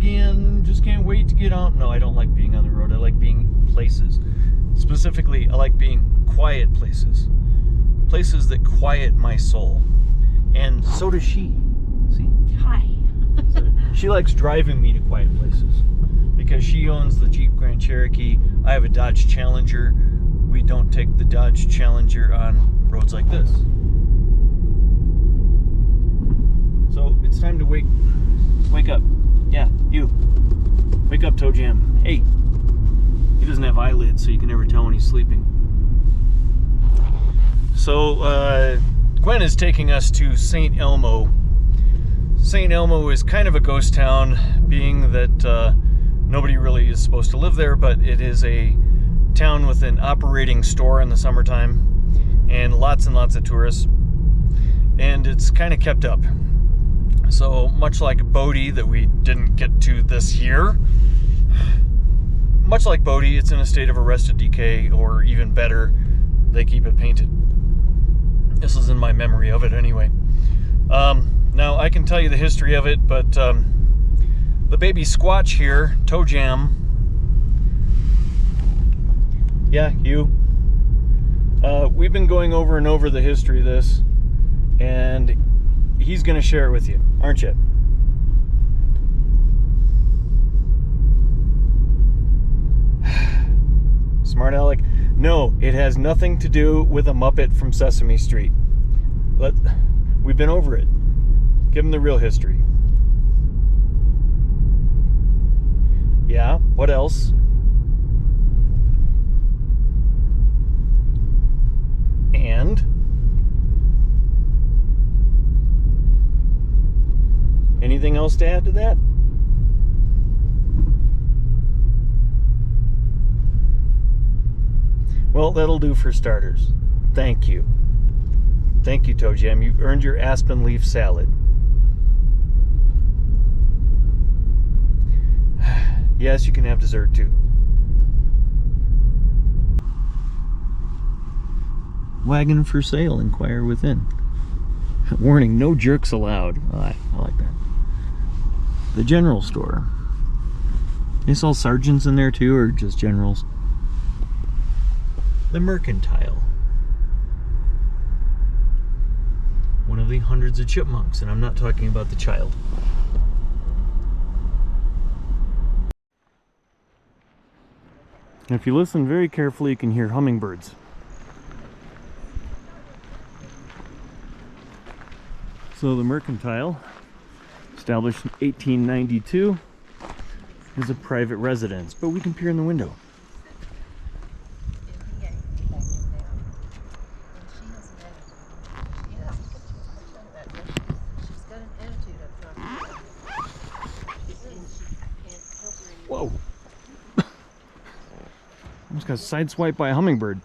again. Just can't wait to get out. No, I don't like being on the road. I like being places. Specifically, I like being quiet places. Places that quiet my soul. And so does she. See? Hi. So she likes driving me to quiet places because she owns the Jeep Grand Cherokee. I have a Dodge Challenger. We don't take the Dodge Challenger on roads like this. So it's time to wake up. Yeah, you. Wake up, Toe Jam. Hey. He doesn't have eyelids, so you can never tell when he's sleeping. So Gwen is taking us to St. Elmo. St. Elmo is kind of a ghost town, being that nobody really is supposed to live there, but it is a town with an operating store in the summertime and lots of tourists, and it's kind of kept up. So much like Bodie that we didn't get to this year, much like Bodie, it's in a state of arrested decay, or even better, they keep it painted. This is in my memory of it anyway. Now I can tell you the history of it, but the baby Squatch here, Toe Jam, yeah, you. We've been going over and over the history of this, and he's going to share it with you, aren't you? Smart Alec. No, it has nothing to do with a Muppet from Sesame Street. We've been over it. Give him the real history. Yeah, what else? And anything else to add to that? Well, that'll do for starters. Thank you. Thank you, Toe Jam. You've earned your aspen leaf salad. Yes, you can have dessert too. Wagon for sale, inquire within. Warning, no jerks allowed. Oh, I like that. The general store. They sell sergeants in there too, or just generals? The Mercantile. One of the hundreds of chipmunks, and I'm not talking about the child. If you listen very carefully, you can hear hummingbirds. So the Mercantile, established in 1892, is a private residence, but we can peer in the window. Whoa! Almost got sideswiped by a hummingbird.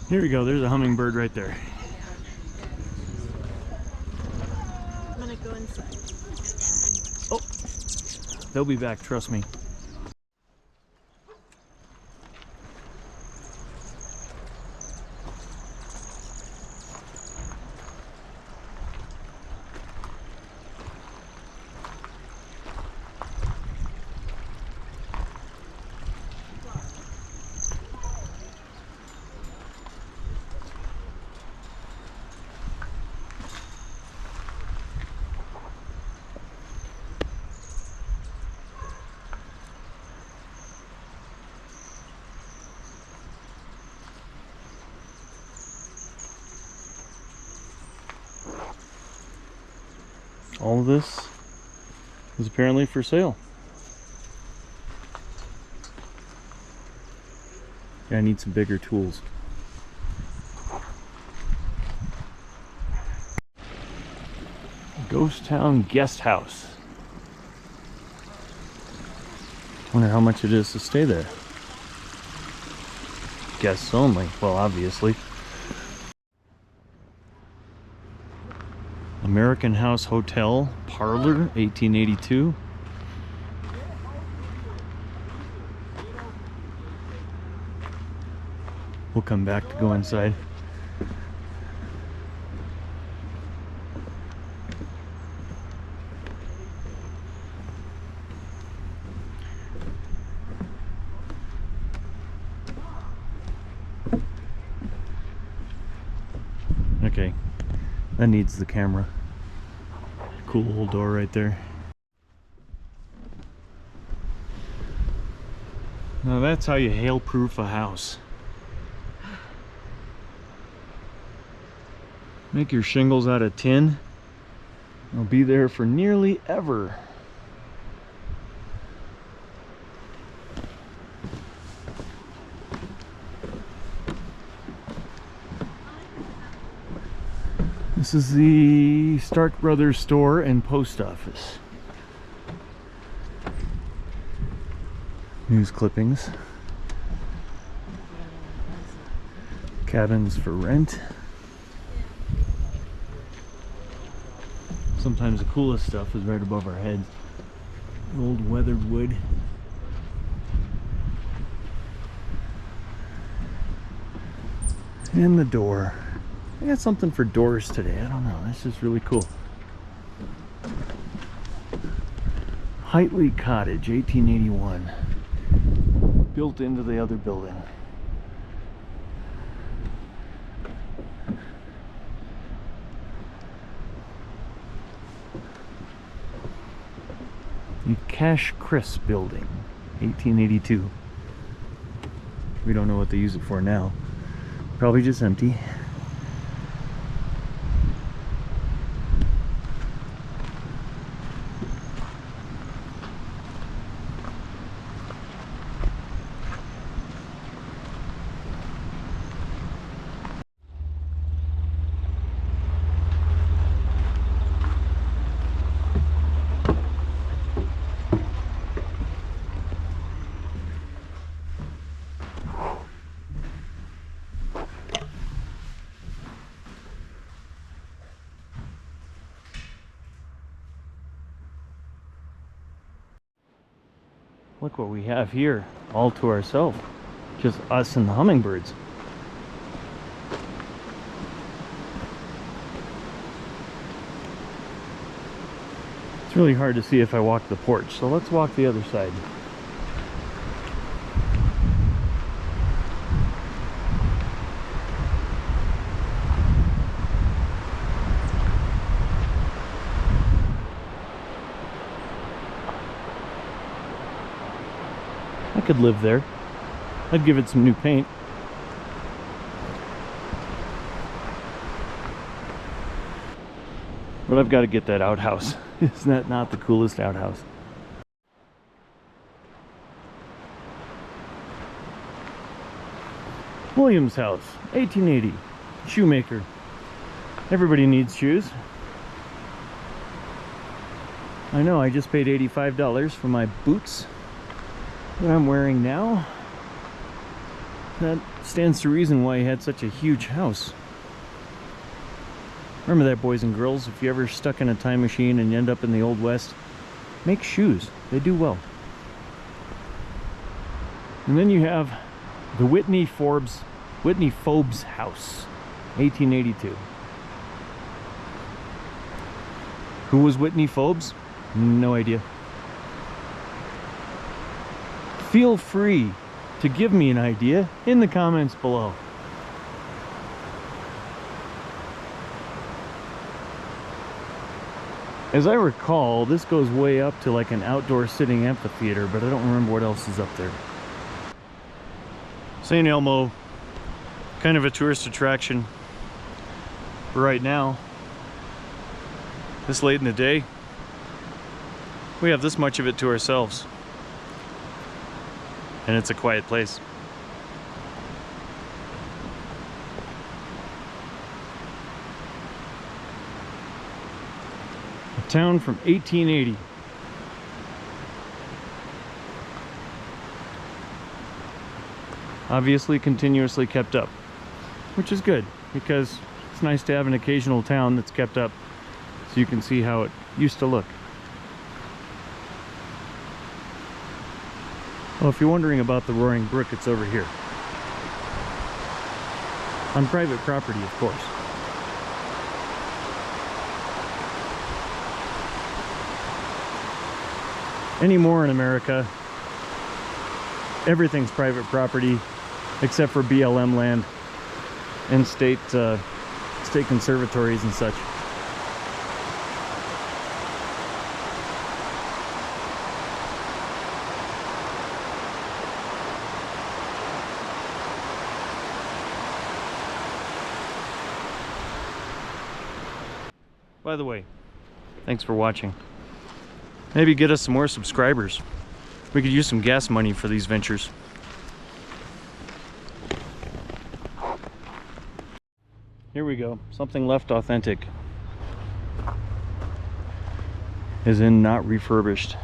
Here we go, there's a hummingbird right there. I'm gonna go inside. Oh, they'll be back, trust me. All of this is apparently for sale. Yeah, I need some bigger tools. Ghost Town Guest House. Wonder how much it is to stay there. Guests only. Well, obviously. American House Hotel Parlor, 1882. we'll come back to go inside. Okay, that needs the camera. Cool little door right there. Now that's how you hail-proof a house. Make your shingles out of tin. They'll be there for nearly ever. This is the Stark Brothers store and post office. News clippings. Cabins for rent. Sometimes the coolest stuff is right above our heads. Old weathered wood. And the door. I got something for doors today. I don't know. This is really cool. Heightley Cottage, 1881. Built into the other building. The Cash Chris Building, 1882. We don't know what they use it for now. Probably just empty. Look what we have here, all to ourselves. Just us and the hummingbirds. It's really hard to see if I walk the porch, so let's walk the other side. I could live there. I'd give it some new paint. But I've got to get that outhouse. Isn't that not the coolest outhouse? Williams House, 1880. Shoemaker. Everybody needs shoes. I know, I just paid $85 for my boots that I'm wearing now. That stands to reason why he had such a huge house. Remember that, boys and girls, if you ever stuck in a time machine and you end up in the Old West, make shoes. They do well. And then you have the Whitney Forbes house, 1882. Who was Whitney Forbes? No idea. Feel free to give me an idea in the comments below. As I recall, this goes way up to like an outdoor sitting amphitheater, but I don't remember what else is up there. St. Elmo, kind of a tourist attraction. But right now, this late in the day, we have this much of it to ourselves. And it's a quiet place. A town from 1880. Obviously continuously kept up, which is good because it's nice to have an occasional town that's kept up so you can see how it used to look. Well, if you're wondering about the Roaring Brook, it's over here. On private property, of course. Anymore in America, everything's private property except for BLM land and state conservatories and such. By the way, thanks for watching. Maybe get us some more subscribers. We could use some gas money for these ventures. Here we go. Something left authentic. As in not refurbished.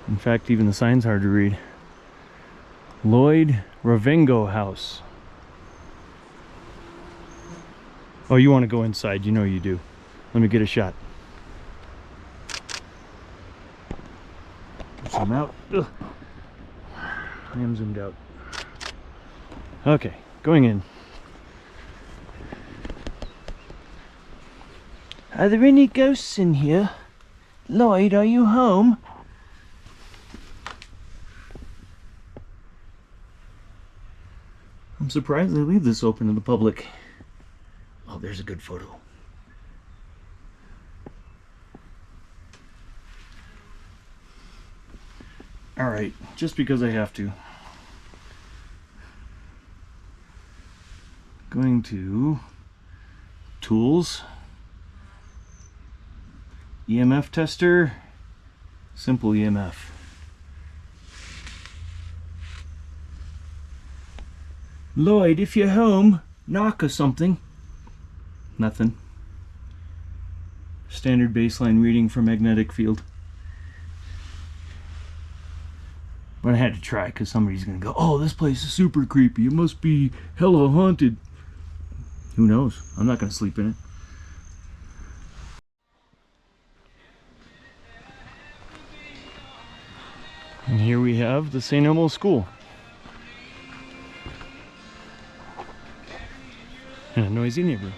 In fact, even the sign's hard to read. Lloyd Ravengo House. Oh, you want to go inside? You know you do. Let me get a shot. Zoom out. Ugh. I am zoomed out. Okay, going in. Are there any ghosts in here? Lloyd, are you home? I'm surprised they leave this open to the public. Oh, there's a good photo. Alright, just because I have to. Going to Tools, EMF tester, simple EMF. Lloyd, if you're home, knock or something. Nothing. Standard baseline reading for magnetic field. But I had to try because somebody's gonna go, oh, this place is super creepy. It must be hella haunted. Who knows? I'm not gonna sleep in it. And here we have the St. Elmo School. And a noisy neighbor.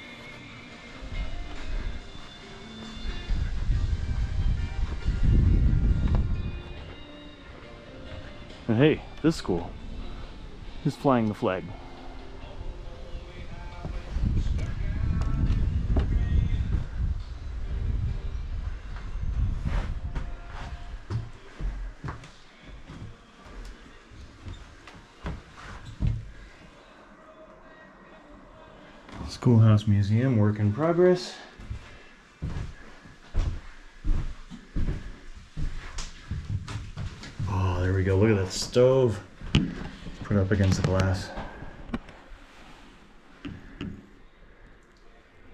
And hey, this school is flying the flag. Schoolhouse Museum, work in progress. Oh, there we go. Look at that stove. Put it up against the glass.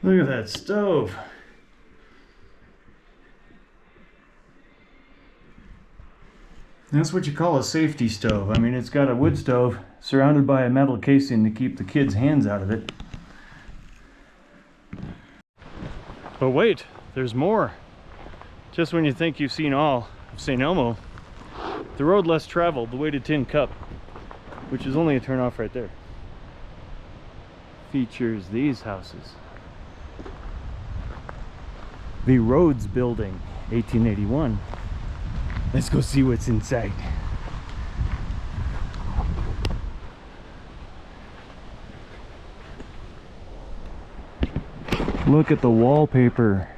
Look at that stove. That's what you call a safety stove. I mean, it's got a wood stove surrounded by a metal casing to keep the kids' hands out of it. But wait, there's more. Just when you think you've seen all of St. Elmo, the road less traveled, the way to Tin Cup, which is only a turnoff right there, features these houses. The Rhodes Building, 1881. Let's go see what's inside. Look at the wallpaper.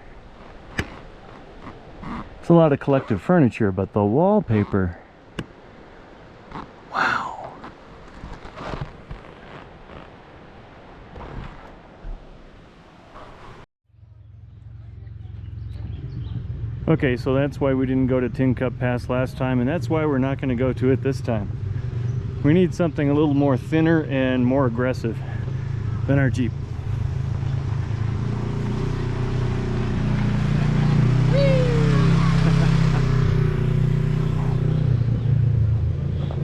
It's a lot of collective furniture, but the wallpaper. Wow. Okay, so that's why we didn't go to Tin Cup Pass last time, and that's why we're not going to go to it this time. We need something a little more thinner and more aggressive than our Jeep.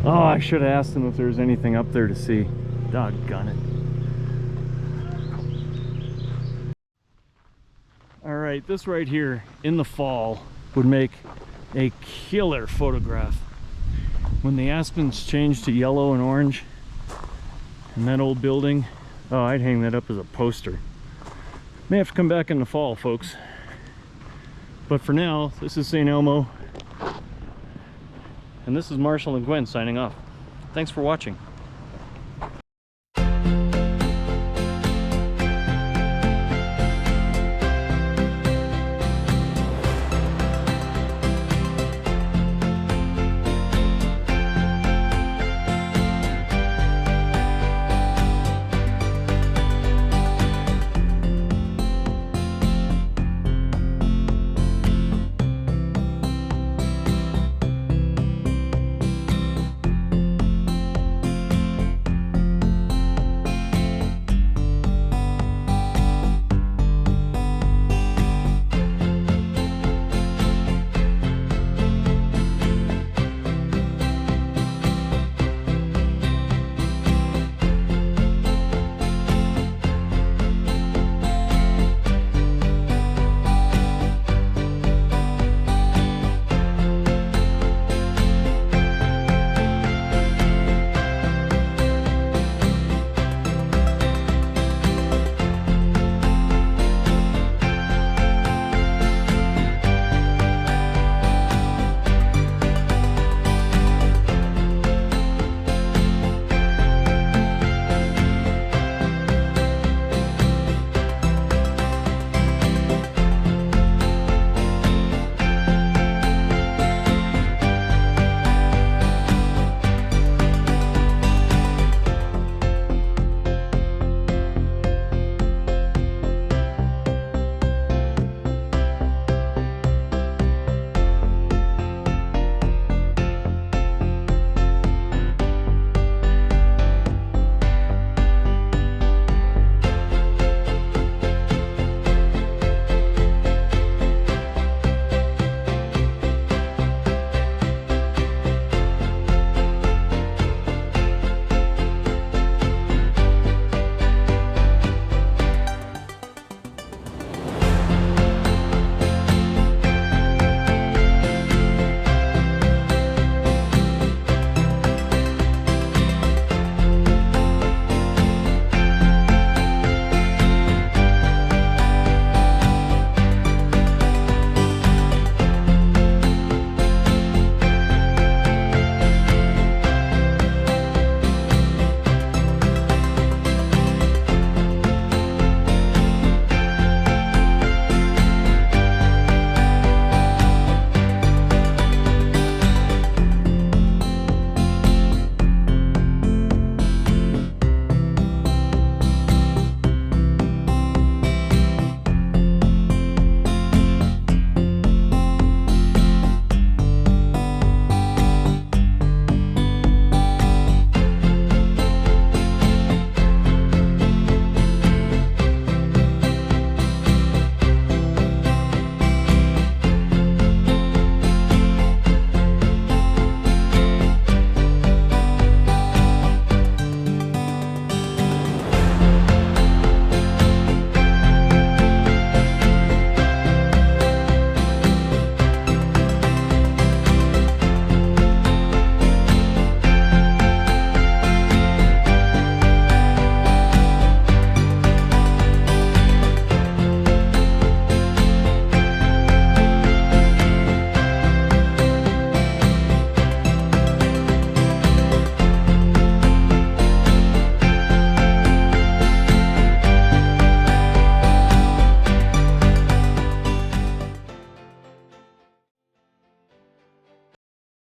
Oh, I should have asked them if there was anything up there to see. Doggone it. Alright, this right here in the fall would make A killer photograph. When the aspens changed to yellow and orange, and that old building, oh, I'd hang that up as a poster. May have to come back in the fall, folks. But for now, this is St. Elmo. And this is Marshall and Gwen signing off. Thanks for watching.